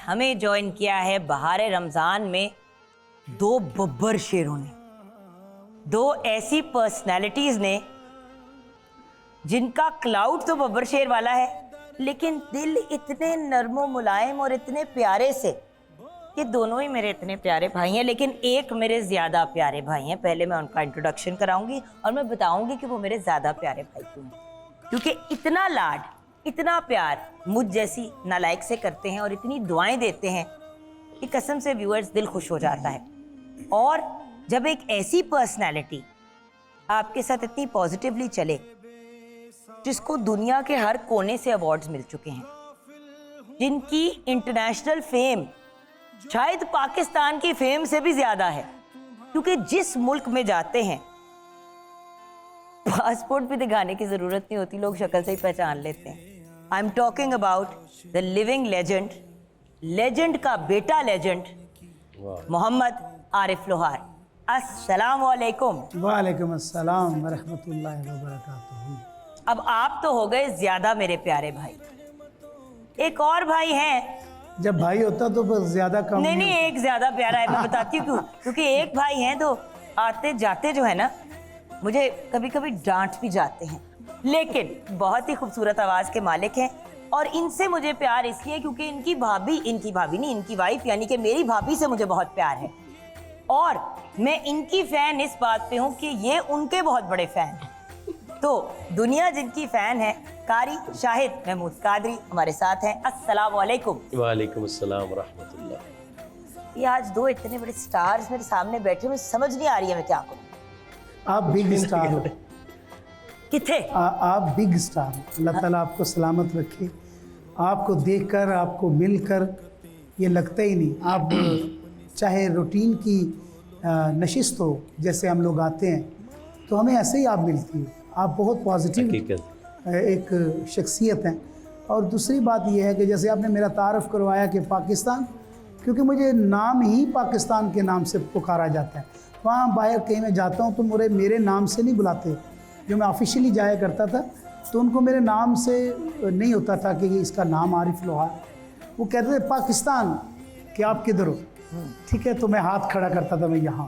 हमें ज्वाइन किया है बहार रमज़ान में दो बब्बर शेरों ने, दो ऐसी पर्सनैलिटीज़ ने जिनका क्लाउड तो बब्बर शेर वाला है, लेकिन दिल इतने नर्मो मुलायम और इतने प्यारे से। ये दोनों ही मेरे इतने प्यारे भाई हैं, लेकिन एक मेरे ज़्यादा प्यारे भाई हैं। पहले मैं उनका इंट्रोडक्शन कराऊंगी और मैं बताऊंगी कि वो मेरे ज़्यादा प्यारे भाई क्यों हैं। क्योंकि इतना लाड, इतना प्यार मुझ जैसी नालायक से करते हैं और इतनी दुआएं देते हैं कि कसम से व्यूअर्स दिल खुश हो जाता है। और जब एक ऐसी पर्सनैलिटी आपके साथ इतनी पॉजिटिवली चले, जिसको दुनिया के हर कोने से अवार्ड्स मिल चुके हैं, जिनकी इंटरनेशनल फेम शायद पाकिस्तान की फेम से भी ज्यादा है, क्योंकि जिस मुल्क में जाते हैं पासपोर्ट भी दिखाने की जरूरत नहीं होती, लोग शक्ल से ही पहचान लेते हैं। I am talking about the living legend, legend का बेटा लेजेंड, मोहम्मद आरिफ लोहार। अस्सलाम वालेकुम। वालेकुम अस्सलाम व रहमतुल्लाहि व बरकातुहू। अब आप तो हो गए ज्यादा मेरे प्यारे भाई, एक और भाई हैं। जब भाई होता तो बस ज्यादा कम नहीं, एक ज्यादा प्यारा है। मैं बताती हूँ क्यों। क्योंकि एक भाई हैं तो आते जाते जो है ना, मुझे कभी कभी डांट भी जाते हैं, लेकिन बहुत ही खूबसूरत आवाज के मालिक हैं। और इनसे मुझे प्यार इसलिए क्योंकि इनकी भाभी नहीं, इनकी वाइफ यानी कि मेरी भाभी से मुझे बहुत प्यार है। और मैं इनकी फैन इस बात पे हूँ कि ये उनके बहुत बड़े फैन हैं। तो दुनिया जिनकी फैन है, कारी शाहिद महमूद कादरी हमारे साथ हैं। अस्सलाम वालेकुम। वालेकुम अस्सलाम व रहमतुल्लाह। ये आज दो इतने बड़े स्टार्स मेरे सामने बैठे, मुझे समझ नहीं आ रही है मैं क्या करूं। आप बिग स्टार हो। किथे आप बिग स्टार हो। अल्लाह ताला आपको सलामत रखे। आपको देखकर, आपको मिलकर ये लगता ही नहीं, आप चाहे रूटीन की नशिस्त हो, जैसे हम लोग आते हैं तो हमें ऐसे ही आप मिलती हो। आप बहुत पॉजिटिव एक शख्सियत हैं। और दूसरी बात यह है कि जैसे आपने मेरा तारफ़ करवाया कि पाकिस्तान, क्योंकि मुझे नाम ही पाकिस्तान के नाम से पुकारा जाता है। वहाँ बाहर कहीं मैं जाता हूँ तो मेरे नाम से नहीं बुलाते। जो मैं ऑफिशियली जाया करता था तो उनको मेरे नाम से नहीं होता था कि इसका नाम आरिफ लोहार। वो कहते थे पाकिस्तान कि आप किधर हो, ठीक है, तो मैं हाथ खड़ा करता था, मैं यहाँ।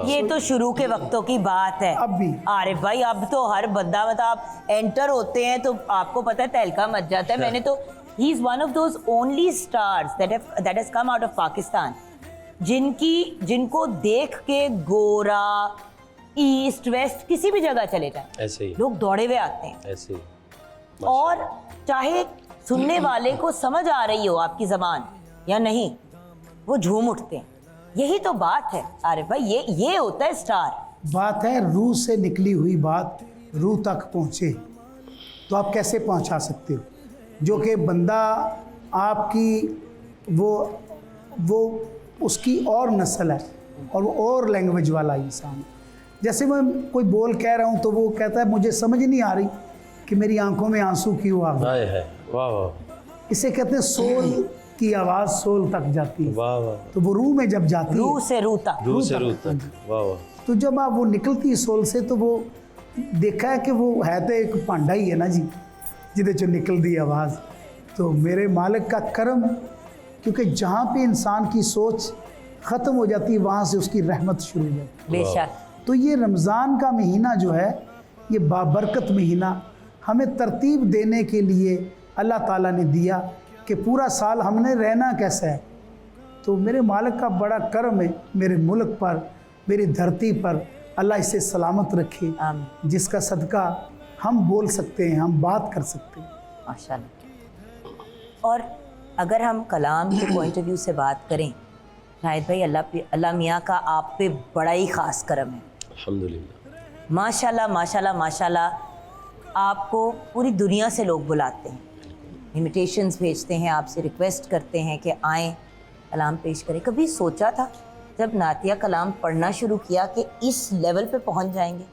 ये तो शुरू के वक्तों की बात है। अब भी आरिफ भाई, अब तो हर बंदा, मतलब आप एंटर होते हैं तो आपको पता है तहलका मच जाता है। मैंने तो he is one of those only stars that has come out of Pakistan, जिनको देख के गोरा ईस्ट वेस्ट किसी भी जगह चले जाए, ऐसे ही लोग दौड़े हुए आते हैं। ऐसे ही। और चाहे सुनने वाले को समझ आ रही हो आपकी जबान या नहीं, वो झूम उठते हैं। यही तो बात है आरिफ भाई, ये होता है स्टार। बात है रूह से निकली हुई बात रूह तक पहुँचे तो आप कैसे पहुँचा सकते हो। जो कि बंदा आपकी वो उसकी और नस्ल है और वो और लैंग्वेज वाला इंसान है। जैसे मैं कोई बोल कह रहा हूँ तो वो कहता है मुझे समझ नहीं आ रही कि मेरी आंखों में आंसू क्यों आ गए। वाह वाह। इसे कहते हैं सोल की आवाज़ सोल तक जाती है। वाह वाह। तो वो रूह में जब जाती है, रूह से रूह तक। वाह वाह। तो जब आप वो निकलती है सोल से, तो वो देखा है कि वो है तो एक भांडा ही है ना जी, जिदे चो निकलती आवाज़। तो मेरे मालिक का करम, क्योंकि जहाँ पे इंसान की सोच ख़त्म हो जाती है वहाँ से उसकी रहमत शुरू हो जाती है। बेशक। तो ये रमज़ान का महीना जो है, ये बाबरकत महीना हमें तरतीब देने के लिए अल्लाह ताला ने दिया कि पूरा साल हमने रहना कैसा है। तो मेरे मालिक का बड़ा करम है मेरे मुल्क पर, मेरी धरती पर। अल्लाह इसे सलामत रखे, जिसका सदका हम बोल सकते हैं, हम बात कर सकते हैं माशाल्लाह। और अगर हम कलाम के पॉइंट ऑफ व्यू से बात करें, शाहिद भाई, अल्लाह मियाँ का आप पे बड़ा ही ख़ास करम है। अल्हम्दुलिल्लाह। माशाल्लाह माशाल्लाह माशाल्लाह। आपको पूरी दुनिया से लोग बुलाते हैं, इन्विटेशंस भेजते हैं, आपसे रिक्वेस्ट करते हैं कि आएँ कलाम पेश करें। कभी सोचा था जब नातिया कलाम पढ़ना शुरू किया कि इस लेवल पे पहुंच जाएंगे?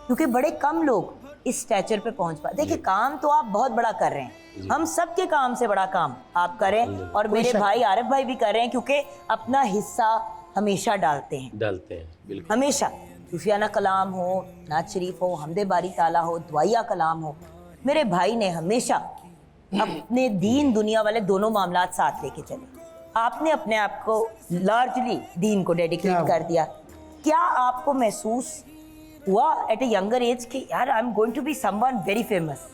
क्योंकि बड़े कम लोग इस स्टैचर पे पहुंच पाते। देखिए, काम तो आप बहुत बड़ा कर रहे हैं, हम सब के काम से बड़ा काम आप करें, और मेरे भाई आरिफ भाई भी कर रहे हैं, क्योंकि अपना हिस्सा हमेशा डालते हैं बिल्कुल। हमेशा सूफियाना कलाम हो, नात शरीफ हो, हमदे बारी ताला हो, दुआया कलाम हो, मेरे भाई ने हमेशा अपने दीन दुनिया वाले दोनों मामलात साथ लेके चले। आपने अपने आप को लार्जली दीन को डेडिकेट क्या कर दिया। क्या आपको महसूस हुआ एट ए यंगर एज कि यार I am going to be someone very famous?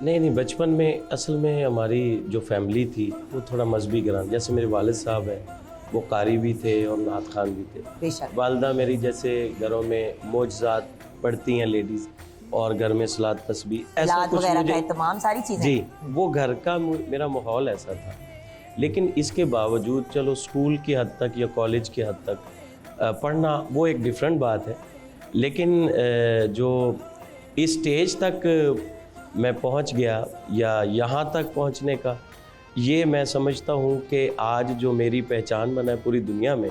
नहीं, बचपन में असल में हमारी जो फैमिली थी वो थोड़ा मजहबी घराना, जैसे मेरे वालिद साहब हैं वो कारी भी थे और नात खान भी थे। बेशक। वालदा मेरी जैसे घरों में मोजज़ात पढ़ती हैं लेडीज़, और घर में सलात तस्बीह ऐसा सलाद कुछ वगैरह मुझे, का तमाम सारी चीजें। जी, वो घर का मेरा माहौल ऐसा था। लेकिन इसके बावजूद चलो स्कूल की हद तक या कॉलेज की हद तक पढ़ना वो एक डिफरेंट बात है, लेकिन जो इस स्टेज तक मैं पहुंच गया या यहाँ तक पहुंचने का, ये मैं समझता हूँ कि आज जो मेरी पहचान बना है पूरी दुनिया में,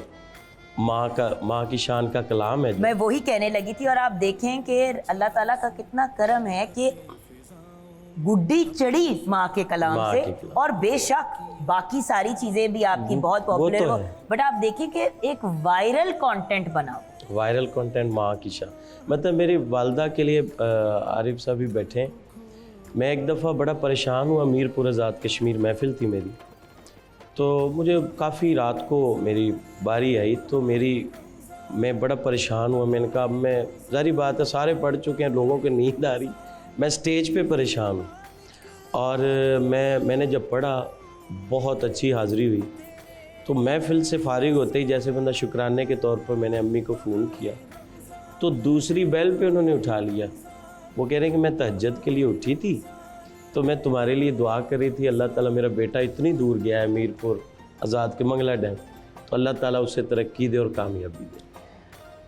माँ की शान का कलाम है। मैं वही कहने लगी थी। और आप देखें कि अल्लाह ताला का कितना करम है कि गुड्डी चढ़ी माँ के कलाम माँ से। के कलाम। और बेशक बाकी सारी चीजें भी आपकी बहुत पॉपुलर तो हो, है। बट आप देखिए कि एक वायरल कंटेंट बनाओ। वायरल कंटेंट माँ की शान, मतलब मेरी वालदा के लिए आरिफ साहब भी बैठे हैं। मैं एक दफ़ा बड़ा परेशान हुआ, मीरपुर आज़ाद कश्मीर महफिल थी मेरी, तो मुझे काफ़ी रात को मेरी बारी आई, तो मैं बड़ा परेशान हुआ। मैंने कहा अब मैं, ज़ाहिर बात है सारे पढ़ चुके हैं, लोगों को नींद आ रही, मैं स्टेज पे परेशान हूँ। और मैंने जब पढ़ा बहुत अच्छी हाज़िरी हुई, तो महफिल से फारिग होते ही जैसे बंदा शुक्राने के तौर पर मैंने अम्मी को फ़ोन किया, तो दूसरी बेल पे उन्होंने उठा लिया। वो कह रहे हैं कि मैं तहज्जुद के लिए उठी थी, तो मैं तुम्हारे लिए दुआ कर रही थी, अल्लाह ताला मेरा बेटा इतनी दूर गया है मीरपुर आज़ाद के मंगला डैम, तो अल्लाह ताला उसे तरक्की दे और कामयाबी दे।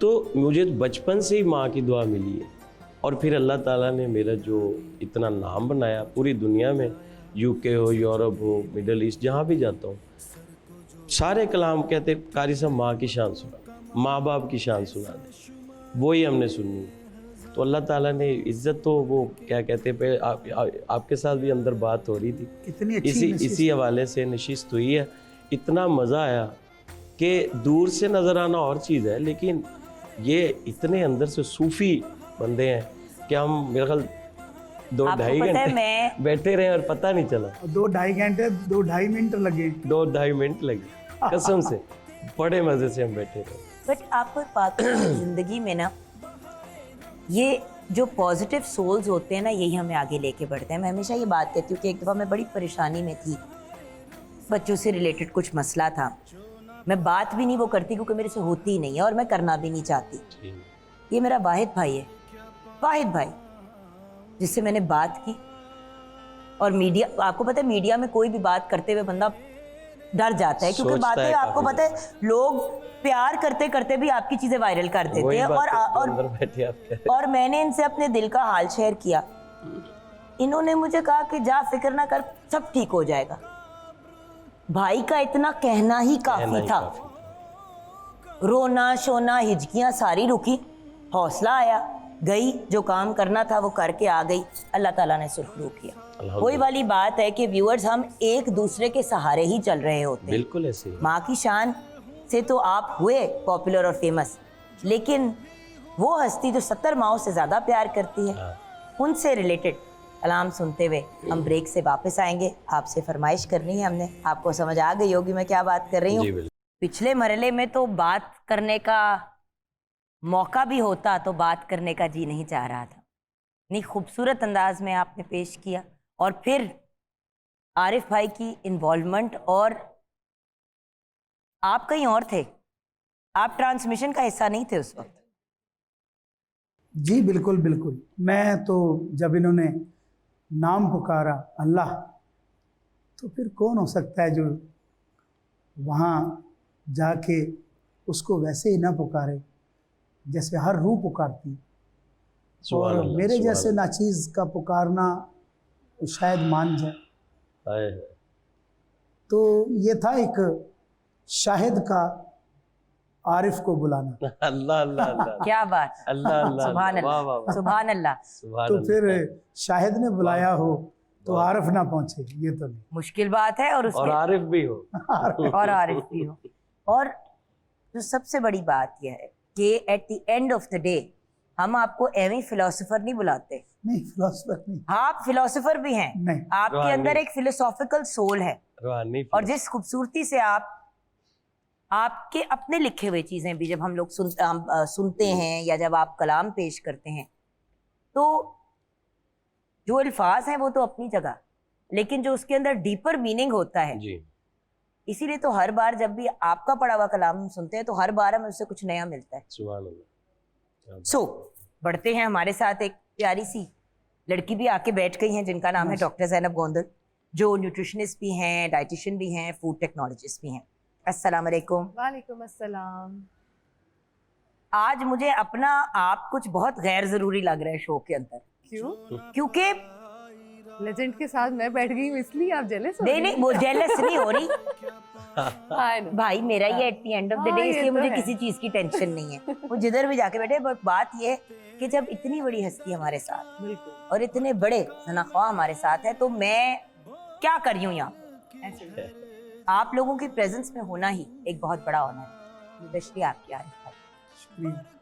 तो मुझे बचपन से ही माँ की दुआ मिली है, और फिर अल्लाह ताला ने मेरा जो इतना नाम बनाया पूरी दुनिया में, यूके हो, यूरोप हो, मिडल ईस्ट, जहाँ भी जाता हूँ सारे कलाम कहते कारी साहब माँ की शान सुना, माँ बाप की शान सुना दे, वही हमने सुनी है। तो अल्लाह ताला ने इज़्ज़त, तो वो क्या कहते पे आपके साथ भी अंदर बात हो रही थी, कितनी अच्छी इसी हवाले से नशिस्त हुई है। इतना मज़ा आया कि दूर से नज़र आना और चीज़ है, लेकिन ये इतने अंदर से सूफ़ी बंदे हैं कि हम मेरे ख्याल 2-2.5 घंटे बैठे रहे और पता नहीं चला। 2-2.5 घंटे 2-2.5 मिनट लगे। 2-2.5 मिनट लगे कसम से, बड़े मज़े से हम बैठे रहे। बट आपको बात जिंदगी में ना, ये जो पॉजिटिव सोल्स होते हैं ना, यही हमें आगे लेके बढ़ते हैं। मैं हमेशा ये बात कहती हूँ कि एक दफ़ा मैं बड़ी परेशानी में थी, बच्चों से रिलेटेड कुछ मसला था, मैं बात भी नहीं वो करती क्योंकि मेरे से होती ही नहीं है और मैं करना भी नहीं चाहती। ये मेरा वाहिद भाई है, वाहिद भाई, जिससे मैंने बात की। और मीडिया, आपको पता है मीडिया में कोई भी बात करते हुए बंदा डर जाता है, क्योंकि बातें आपको पता है लोग प्यार करते करते भी आपकी चीजें वायरल कर देते हैं। और मैंने इनसे अपने दिल का हाल शेयर किया, इन्होंने मुझे कहा कि जा फिक्र ना कर, सब ठीक हो जाएगा। भाई का इतना कहना ही काफी था। रोना शोना हिचकियां सारी रुकी, हौसला आया, गई, जो काम करना था वो करके आ गई, अल्लाह ताला ने सुरखरू किया। वही वाली बात है कि व्यूअर्स, हम एक दूसरे के सहारे ही चल रहे होते हैं। बिल्कुल ऐसे। माँ की शान से तो आप हुए पॉपुलर और फेमस, लेकिन वो हस्ती जो 70 माओं से ज़्यादा प्यार करती है, उनसे रिलेटेड कलाम सुनते हुए हम ब्रेक से वापस आएंगे। आपसे फरमाइश करनी है हमने, आपको समझ आ गई होगी मैं क्या बात कर रही हूँ। पिछले मरहले में तो बात करने का मौका भी होता तो बात करने का जी नहीं चाह रहा था। इतनी खूबसूरत अंदाज में आपने पेश किया, और फिर आरिफ भाई की इन्वॉल्वमेंट, और आप कहीं और थे, आप ट्रांसमिशन का हिस्सा नहीं थे उस वक्त। जी बिल्कुल बिल्कुल। मैं तो जब इन्होंने नाम पुकारा अल्लाह, तो फिर कौन हो सकता है जो वहाँ जाके उसको वैसे ही ना पुकारे जैसे हर रूह पुकारती। और मेरे जैसे नाचीज़ का पुकारना शायद मान जाए। तो ये था एक शाहिद का आरिफ को बुलाना। अल्लाह अल्लाह अल्लाह, क्या बात, अल्लाह अल्लाह, सुभान अल्लाह, सुभान अल्लाह। तो फिर शाहिद ने बुलाया हो तो आरिफ ना पहुंचे, ये तो नहीं, मुश्किल बात है। और आरिफ भी हो और आरिफ भी हो। और जो सबसे बड़ी बात यह है कि at the end of the day हम आपको एवं फिलोसोफर नहीं बुलाते, नहीं फिलोसफर नहीं, आप फिलोसोफर भी हैं, नहीं आपके रूहानी। अंदर एक फिलोसॉफिकल सोल है। रूहानी और जिस खूबसूरती से आप आपके अपने लिखे हुए चीजें भी जब हम लोग सुनते हैं या जब आप कलाम पेश करते हैं, तो जो अल्फाज हैं वो तो अपनी जगह, लेकिन जो उसके अंदर डीपर मीनिंग होता है, जी इसीलिए तो हर बार जब भी आपका पढ़ा हुआ कलाम हम सुनते हैं तो हर बार हमें उससे कुछ नया मिलता है। सुभान अल्लाह। सो बढ़ते हैं, हमारे साथ एक प्यारी सी लड़की भी आके बैठ गई हैं जिनका नाम है डॉक्टर ज़ैनब गोंदल, जो न्यूट्रिशनिस्ट भी हैं, डाइटिशियन भी हैं, फूड टेक्नोलॉजिस्ट भी हैं। अस्सलाम वालेकुम। वालेकुम अस्सलाम। आज मुझे अपना आप कुछ बहुत गैर ज़रूरी लग रहा है शो के अंदर, क्यों? क्योंकि लेजेंड के साथ मैं बैठ गई हूँ इसलिए आप जेलस हो? नहीं वो जेलस नहीं हो रही हाँ, भाई, मेरा ये at the end of the हाँ, डे, ये इसलिए तो मुझे है। किसी चीज़ की टेंशन नहीं है, वो जिधर भी जाके बैठे। बट बात ये है कि जब इतनी बड़ी हस्ती हमारे साथ बिल्कुल और इतने बड़े सनाख्वा हमारे साथ है, तो मैं क्या कर रही हूँ यहाँ? ऐसे ही। आप लोगों की प्रेजेंस में होना ही एक बहुत बड़ा ऑनर है। बेशक आपकी आरिफ भाई। शुक्रिया।